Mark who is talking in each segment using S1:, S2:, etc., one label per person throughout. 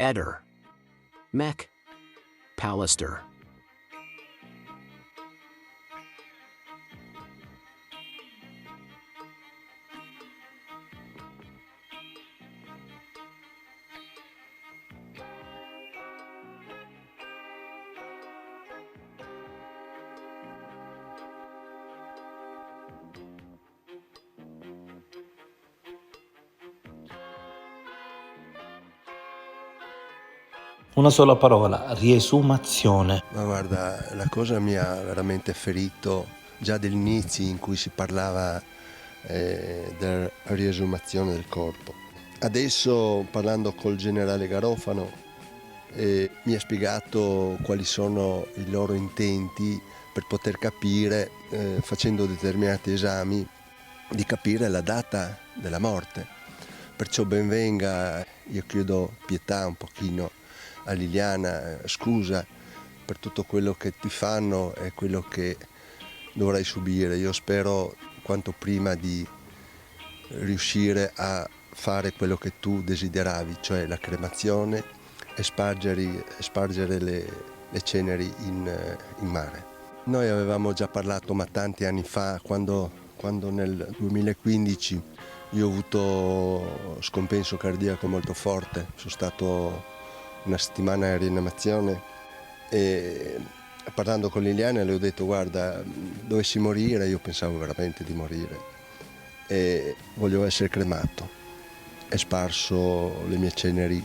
S1: Eder, Mech, Pallister.
S2: Una sola parola, riesumazione.
S3: Ma guarda, la cosa mi ha veramente ferito già dagli inizi in cui si parlava della riesumazione del corpo. Adesso, parlando col generale Garofano, mi ha spiegato quali sono i loro intenti per poter capire, facendo determinati esami, di capire la data della morte. Perciò ben venga, io chiedo pietà un pochino a Liliana, scusa per tutto quello che ti fanno e quello che dovrai subire. Io spero quanto prima di riuscire a fare quello che tu desideravi, cioè la cremazione e spargere le ceneri in mare. Noi avevamo già parlato, ma tanti anni fa, quando nel 2015 io ho avuto scompenso cardiaco molto forte, sono stato una settimana in rianimazione e parlando con Liliana le ho detto: guarda, dovessi morire, io pensavo veramente di morire e voglio essere cremato e sparso le mie ceneri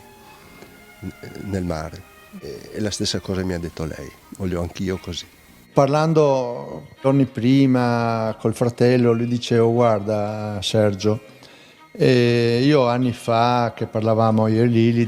S3: nel mare, e la stessa cosa mi ha detto lei, voglio anch'io così.
S4: Parlando giorni prima col fratello, gli dicevo: guarda Sergio, io anni fa che parlavamo io e Lili,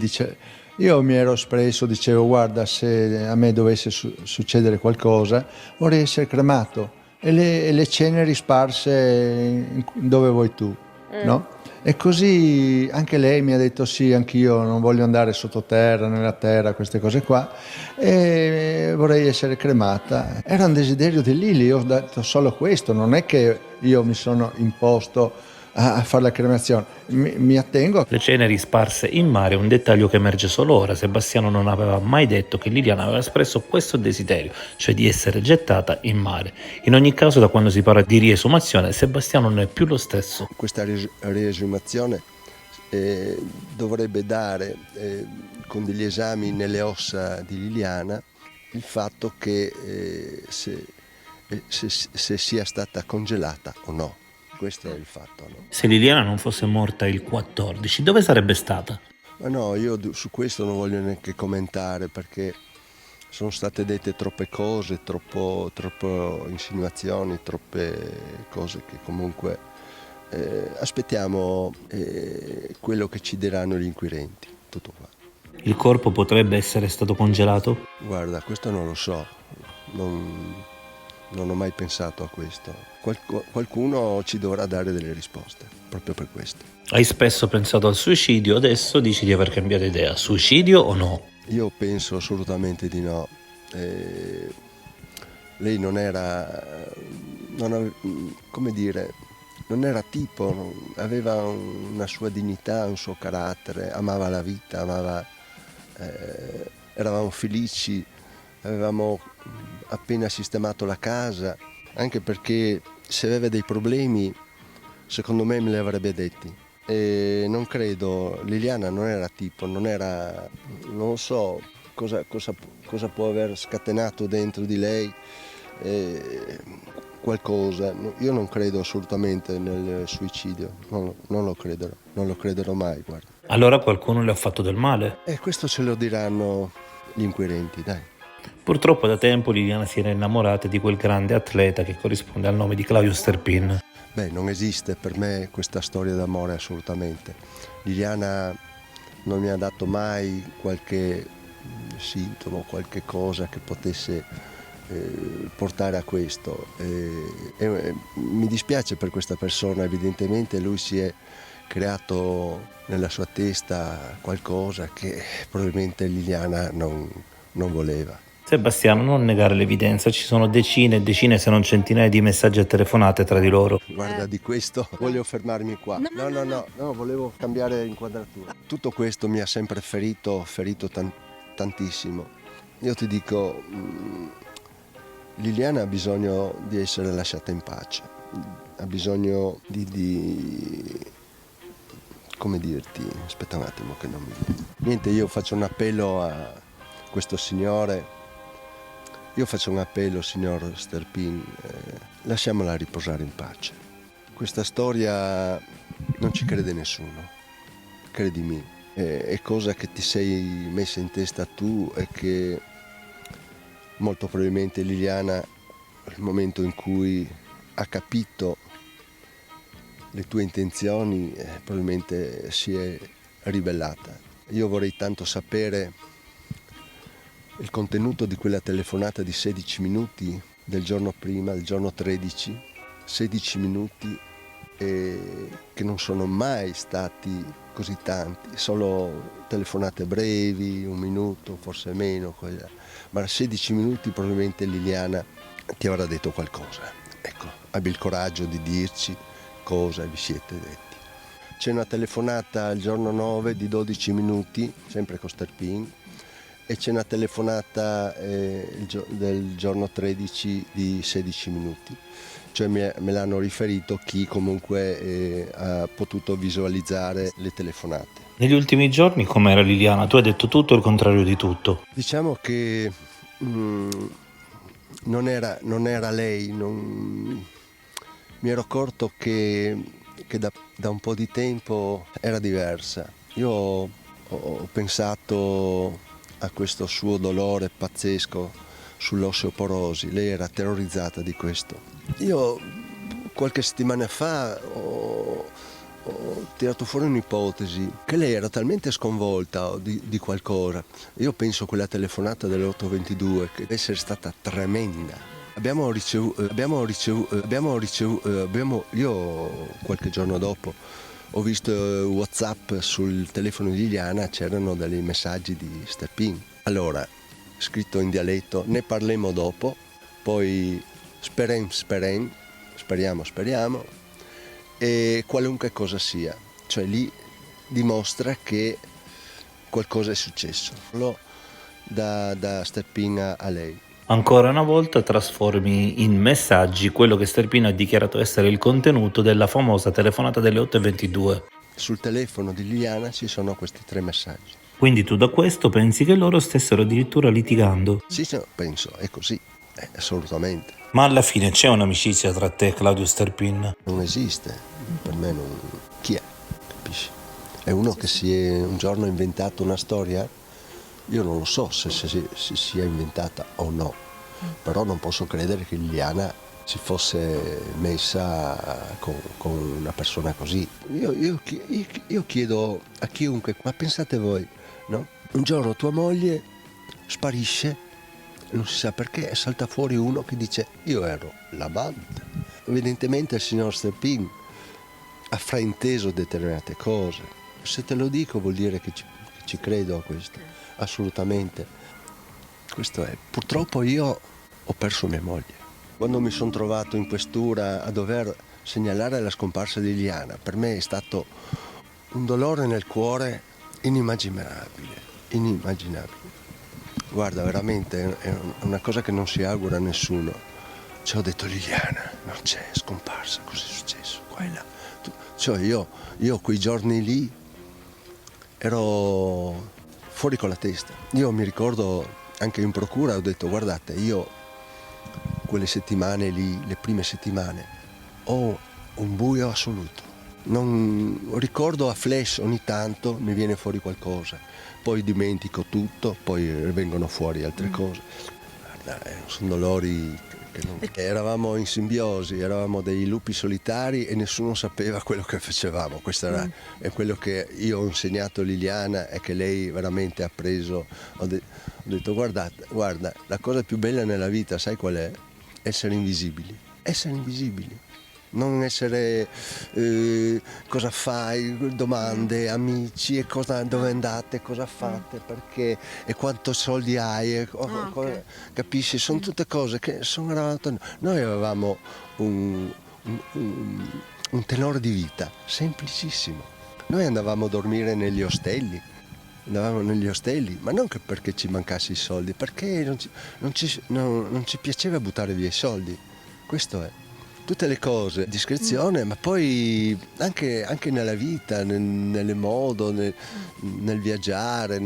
S4: io mi ero espresso, dicevo: guarda, se a me dovesse succedere qualcosa vorrei essere cremato e le ceneri sparse dove vuoi tu, no? E così anche lei mi ha detto: sì, anch'io non voglio andare sottoterra, nella terra, queste cose qua, e vorrei essere cremata. Era un desiderio di Lili, io ho detto solo questo, non è che io mi sono imposto a fare la cremazione, mi attengo.
S2: Le ceneri sparse in mare è un dettaglio che emerge solo ora. Sebastiano non aveva mai detto che Liliana aveva espresso questo desiderio, cioè di essere gettata in mare. In ogni caso, da quando si parla di riesumazione, Sebastiano non è più lo stesso.
S3: Questa riesumazione dovrebbe dare, con degli esami nelle ossa di Liliana, il fatto che se sia stata congelata o no. Questo è il fatto, no?
S2: Se Liliana non fosse morta il 14, dove sarebbe stata?
S3: Ma no, io su questo non voglio neanche commentare, perché sono state dette troppe cose, troppe insinuazioni, troppe cose che comunque aspettiamo quello che ci diranno gli inquirenti, tutto qua.
S2: Il corpo potrebbe essere stato congelato?
S3: Guarda, questo non lo so, non ho mai pensato a questo. Qualcuno ci dovrà dare delle risposte, proprio per questo.
S2: Hai spesso pensato al suicidio, adesso dici di aver cambiato idea. Suicidio o no?
S3: Io penso assolutamente di no. Lei non era, come dire, non era tipo, aveva una sua dignità, un suo carattere, amava la vita, eravamo felici, avevamo appena sistemato la casa, anche perché se aveva dei problemi, secondo me me li avrebbe detti. E non credo, Liliana non era tipo, non so cosa può aver scatenato dentro di lei qualcosa. Io non credo assolutamente nel suicidio, non lo crederò mai, guarda.
S2: Allora qualcuno le ha fatto del male?
S3: E questo ce lo diranno gli inquirenti, dai.
S2: Purtroppo da tempo Liliana si era innamorata di quel grande atleta che corrisponde al nome di Claudio Sterpin.
S3: Beh, non esiste per me questa storia d'amore assolutamente. Liliana non mi ha dato mai qualche sintomo, qualche cosa che potesse portare a questo. Mi dispiace per questa persona, evidentemente lui si è creato nella sua testa qualcosa che probabilmente Liliana non voleva.
S2: Sebastiano, non negare l'evidenza, ci sono decine e decine se non centinaia di messaggi e telefonate tra di loro.
S3: Guarda, di questo voglio fermarmi qua. No, volevo cambiare inquadratura. Tutto questo mi ha sempre ferito tantissimo. Io ti dico, Liliana ha bisogno di essere lasciata in pace, ha bisogno come dirti, aspetta un attimo che non mi viene. Niente, io faccio un appello a questo signore. Io faccio un appello, signor Sterpin, lasciamola riposare in pace. Questa storia non ci crede nessuno, credimi. È cosa che ti sei messa in testa tu e che molto probabilmente Liliana, nel momento in cui ha capito le tue intenzioni, probabilmente si è ribellata. Io vorrei tanto sapere il contenuto di quella telefonata di 16 minuti del giorno prima, del giorno 13, 16 minuti che non sono mai stati così tanti, solo telefonate brevi, un minuto, forse meno, ma 16 minuti probabilmente Liliana ti avrà detto qualcosa. Ecco, abbi il coraggio di dirci cosa vi siete detti. C'è una telefonata il giorno 9 di 12 minuti, sempre con Sterpin, e c'è una telefonata del giorno 13 di 16 minuti, cioè me l'hanno riferito chi comunque ha potuto visualizzare le telefonate.
S2: Negli ultimi giorni com'era Liliana? Tu hai detto tutto e il contrario di tutto.
S3: Diciamo che non era lei, mi ero accorto che da un po' di tempo era diversa. Io ho pensato a questo suo dolore pazzesco sull'osteoporosi, lei era terrorizzata di questo. Io qualche settimana fa ho tirato fuori un'ipotesi, che lei era talmente sconvolta di qualcosa. Io penso a quella telefonata delle 8:22 che deve essere stata tremenda. Io qualche giorno dopo ho visto WhatsApp sul telefono di Liliana, c'erano dei messaggi di Sterpin. Allora, scritto in dialetto, ne parliamo dopo, poi speriamo, e qualunque cosa sia. Cioè lì dimostra che qualcosa è successo, da Sterpin a lei.
S2: Ancora una volta trasformi in messaggi quello che Sterpin ha dichiarato essere il contenuto della famosa telefonata delle 8:22.
S3: Sul telefono di Liliana ci sono questi 3 messaggi.
S2: Quindi tu da questo pensi che loro stessero addirittura litigando?
S3: Sì, penso, è così, assolutamente.
S2: Ma alla fine c'è un'amicizia tra te e Claudio Sterpin?
S3: Non esiste, per me non. Chi è? Capisci? È uno che si è un giorno inventato una storia? Io non lo so se si è inventata o no, però non posso credere che Liliana si fosse messa con una persona così. Io chiedo a chiunque, ma pensate voi, no? Un giorno tua moglie sparisce, non si sa perché, e salta fuori uno che dice io ero l'amante. Evidentemente il signor Sterpin ha frainteso determinate cose. Se te lo dico vuol dire che ci credo a questo. Assolutamente, questo è. Purtroppo io ho perso mia moglie. Quando mi sono trovato in questura a dover segnalare la scomparsa di Liliana, per me è stato un dolore nel cuore inimmaginabile. Guarda, veramente è una cosa che non si augura a nessuno. Cioè ho detto Liliana, non c'è, è scomparsa, cosa è successo? Qua e là. Cioè io quei giorni lì ero fuori con la testa. Io mi ricordo anche in procura, ho detto guardate, io quelle settimane lì, le prime settimane, ho un buio assoluto. Non ricordo a flash, ogni tanto mi viene fuori qualcosa, poi dimentico tutto, poi vengono fuori altre cose. Guarda, sono dolori che non. Eravamo in simbiosi, eravamo dei lupi solitari e nessuno sapeva quello che facevamo. Questo è quello che io ho insegnato a Liliana e che lei veramente ha preso. Ho detto guarda, la cosa più bella nella vita, sai qual è? Essere invisibili. non essere cosa fai, domande, amici, e dove andate, cosa fate, perché, e quanto soldi hai,
S5: Ok.
S3: capisci? Sono tutte cose che sono eravate. Noi avevamo un tenore di vita semplicissimo. Noi andavamo a dormire negli ostelli. Andavamo negli ostelli, ma non che perché ci mancasse i soldi, perché non ci piaceva buttare via i soldi. Questo è. Tutte le cose, discrezione, ma poi anche nella vita, nelle modo, nel viaggiare,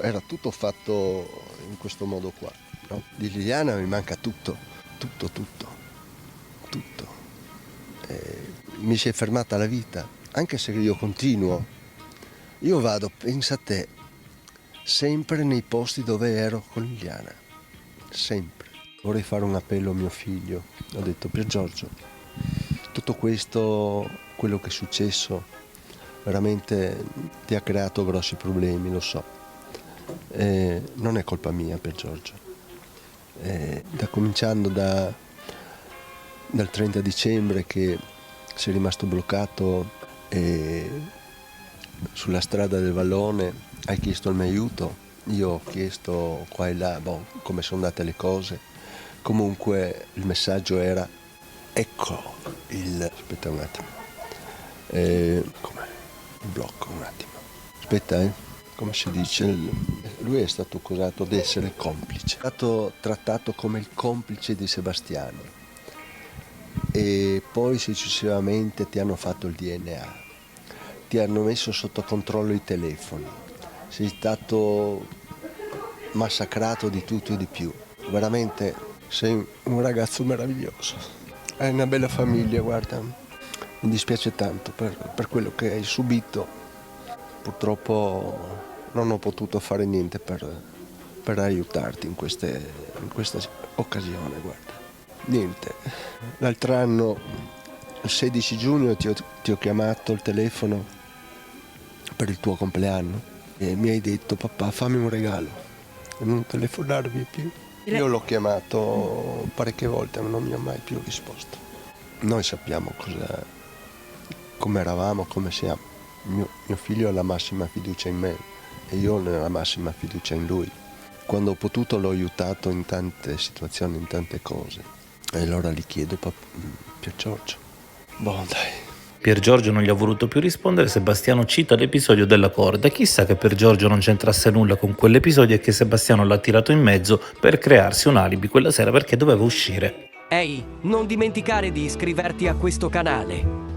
S3: era tutto fatto in questo modo qua. No? Di Liliana mi manca tutto. Mi si è fermata la vita, anche se io continuo. Io vado, pensa a te, sempre nei posti dove ero con Liliana, sempre. Vorrei fare un appello a mio figlio. Ho detto: Pier Giorgio, tutto questo, quello che è successo, veramente ti ha creato grossi problemi, lo so. Non è colpa mia, Pier Giorgio. Cominciando dal 30 dicembre che sei rimasto bloccato sulla strada del Vallone, hai chiesto il mio aiuto, io ho chiesto qua e là, come sono andate le cose. Comunque il messaggio era: ecco aspetta un attimo, com'è? Il blocco un attimo, aspetta, come si dice, lui è stato accusato di essere complice, è stato trattato come il complice di Sebastiano, e poi successivamente ti hanno fatto il DNA, ti hanno messo sotto controllo i telefoni, sei stato massacrato di tutto e di più. Veramente sei un ragazzo meraviglioso, hai una bella famiglia, guarda, mi dispiace tanto per quello che hai subito. Purtroppo non ho potuto fare niente per aiutarti in questa occasione, guarda. Niente. L'altro anno, il 16 giugno, ti ho chiamato al telefono per il tuo compleanno e mi hai detto: papà, fammi un regalo e non telefonarmi più. Io l'ho chiamato parecchie volte ma non mi ha mai più risposto. Noi sappiamo come eravamo, come siamo. Mio figlio ha la massima fiducia in me e io ho la massima fiducia in lui. Quando ho potuto l'ho aiutato in tante situazioni, in tante cose. E allora gli chiedo: Pier Giorgio, dai.
S2: Pier Giorgio non gli ha voluto più rispondere. Sebastiano cita l'episodio della corda. Chissà che Pier Giorgio non c'entrasse nulla con quell'episodio e che Sebastiano l'ha tirato in mezzo per crearsi un alibi quella sera perché doveva uscire.
S6: Ehi, non dimenticare di iscriverti a questo canale.